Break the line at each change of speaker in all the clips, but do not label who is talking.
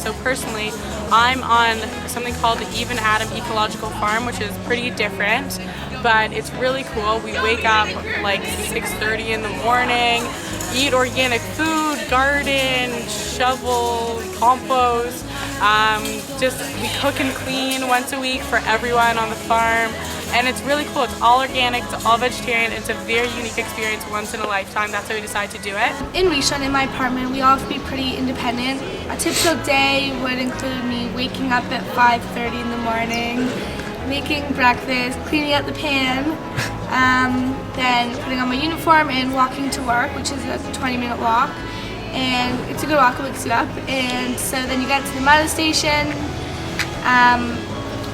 So personally, I'm on something called the Even Adam Ecological Farm, which is pretty different, but it's really cool. We wake up like 6:30 in the morning, eat organic food, garden, shovel, compost. We cook and clean once a week for everyone on the farm. And it's really cool. It's all organic, it's all vegetarian. It's a very unique experience, once in a lifetime. That's why we decided to do it.
In Rishon, in my apartment, we all have to be pretty independent. A typical day would include me waking up at 5:30 in the morning, making breakfast, cleaning out the pan, then putting on my uniform and walking to work, which is a 20-minute walk. And it's a good walk, it wakes you up. And so then you get to the motor station.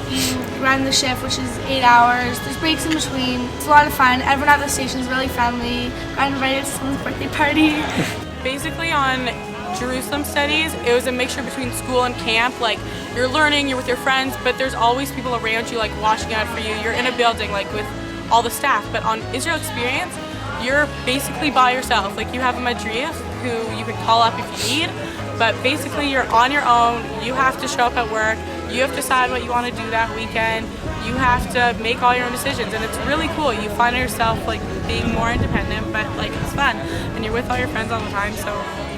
You run the shift, which is 8 hours. There's breaks in between. It's a lot of fun. Everyone at the station is really friendly. Got invited to someone's birthday party.
Basically on Jerusalem studies, it was a mixture between school and camp. Like, you're learning, you're with your friends, but there's always people around you like watching out for you. You're in a building like with all the staff. But on Israel Experience, you're basically by yourself. Like, you have a madrich who you can call up if you need, but basically you're on your own. You have to show up at work. You have to decide what you want to do that weekend. You have to make all your own decisions, and it's really cool. You find yourself like being more independent, but like it's fun, and you're with all your friends all the time. So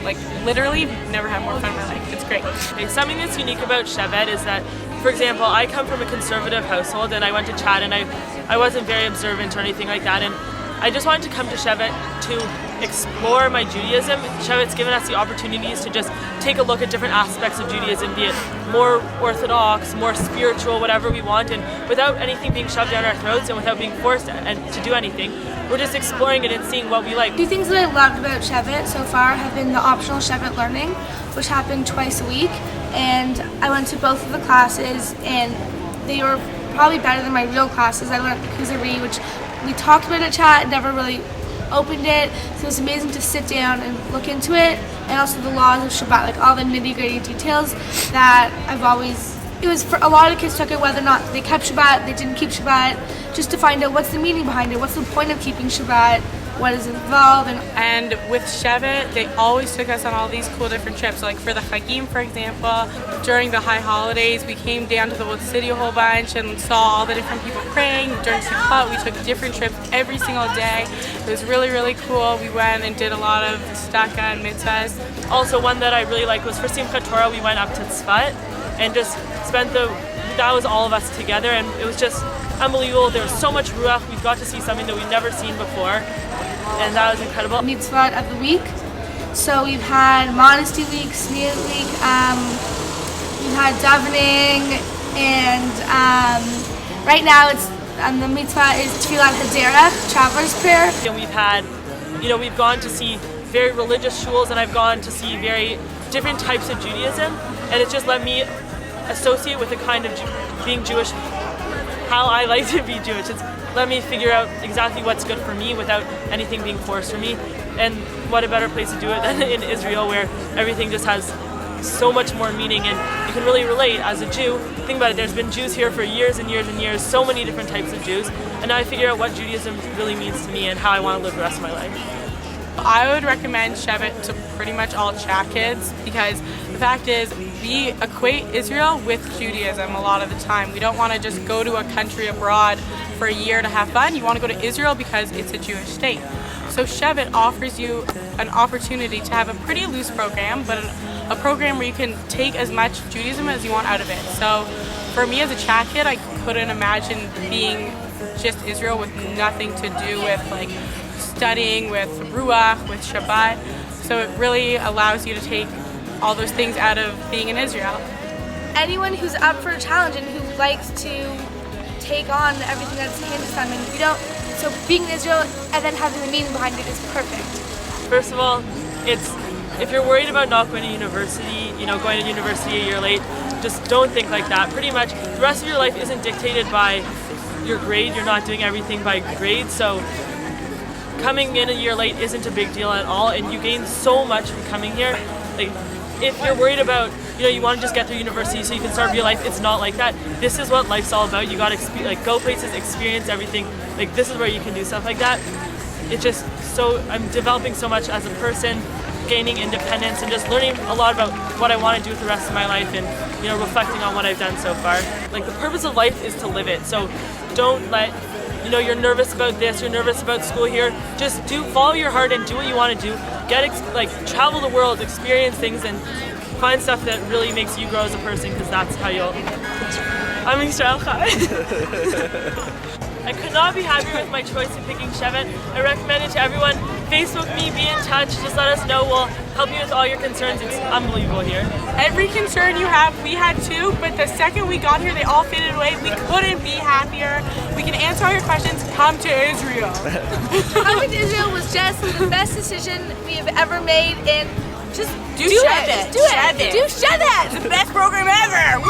like literally never had more fun in my life. It's great.
Something that's unique about Shevet is that, for example, I come from a conservative household, and I went to Chad, and I wasn't very observant or anything like that, and I just wanted to come to Shevet to explore my Judaism. Shevet's given us the opportunities to just take a look at different aspects of Judaism, be it more orthodox, more spiritual, whatever we want, and without anything being shoved down our throats and without being forced to do anything. We're just exploring it and seeing what we like.
Two things that I loved about Shevet so far have been the optional Shevet learning, which happened twice a week, and I went to both of the classes, and they were probably better than my real classes. I learned the Kuzari, which we talked about at chat, never really opened it, so it was amazing to sit down and look into it, and also the laws of Shabbat, like all the nitty-gritty details that it was for a lot of kids took it whether or not they kept Shabbat, they didn't keep Shabbat, just to find out what's the meaning behind it, what's the point of keeping Shabbat, what is involved.
And with Shevet, they always took us on all these cool different trips. Like for the Chagim, for example, during the high holidays, we came down to the old city a whole bunch and saw all the different people praying. During Sukkot, we took different trips every single day. It was really, really cool. We went and did a lot of tzedakah and mitzvahs.
Also, one that I really liked was for Simchat Torah, we went up to Tzfat and just that was all of us together, and it was just unbelievable. There was so much ruach. We got to see something that we've never seen before, and that was incredible.
Mitzvah of the week. So we've had modesty week, sneer week, we've had davening, and right now it's the mitzvah is Tfilat Hadera, traveler's prayer.
And we've gone to see very religious shuls, and I've gone to see very different types of Judaism, and it's just let me associate with the kind of being Jewish, how I like to be Jewish. It's let me figure out exactly what's good for me without anything being forced for me. And what a better place to do it than in Israel, where everything just has so much more meaning, and you can really relate as a Jew. Think about it, there's been Jews here for years and years and years, so many different types of Jews, and now I figure out what Judaism really means to me and how I want to live the rest of my life.
I would recommend Shevet to pretty much all chat kids, because the fact is we equate Israel with Judaism a lot of the time. We don't want to just go to a country abroad for a year to have fun. You want to go to Israel because it's a Jewish state. So Shevet offers you an opportunity to have a pretty loose program, but a program where you can take as much Judaism as you want out of it. So for me as a chat kid, I couldn't imagine being just Israel with nothing to do with like studying, with Ruach, with Shabbat. So it really allows you to take all those things out of being in Israel.
Anyone who's up for a challenge and who likes to take on everything that's handed to them, and so being in Israel and then having the meaning behind it is perfect.
First of all, if you're worried about not going to university, going to university a year late, just don't think like that. Pretty much the rest of your life isn't dictated by your grade. You're not doing everything by grade, so coming in a year late isn't a big deal at all, and you gain so much from coming here. Like, if you're worried about, you want to just get through university so you can start real life, it's not like that. This is what life's all about. You got to go places, experience everything. This is where you can do stuff like that. It's just I'm developing so much as a person, gaining independence and just learning a lot about what I want to do with the rest of my life and, you know, reflecting on what I've done so far. Like, the purpose of life is to live it. So don't let, you know, you're nervous about this, you're nervous about school here. Just follow your heart and do what you want to do. Travel the world, experience things, and find stuff that really makes you grow as a person, because that's how you'll. I'm Israel Chai. I could not be happier with my choice of picking Shevet. I recommend it to everyone. Facebook me, be in touch, just let us know. We'll help you with all your concerns. It's unbelievable here.
Every concern you have, we had too, but the second we got here, they all faded away. We couldn't be happier. We can answer all your questions. Come to Israel.
Coming to Israel was just the best decision we have ever made, and just do it.
Shevet.
Do it. Do Shevet.
It's the best program ever.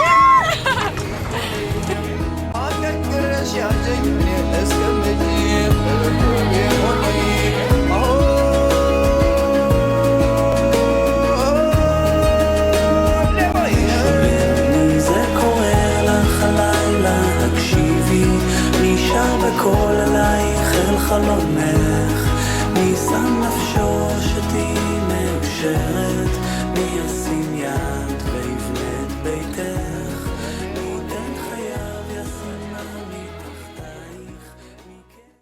נשאר בכל עלייך אל חלומך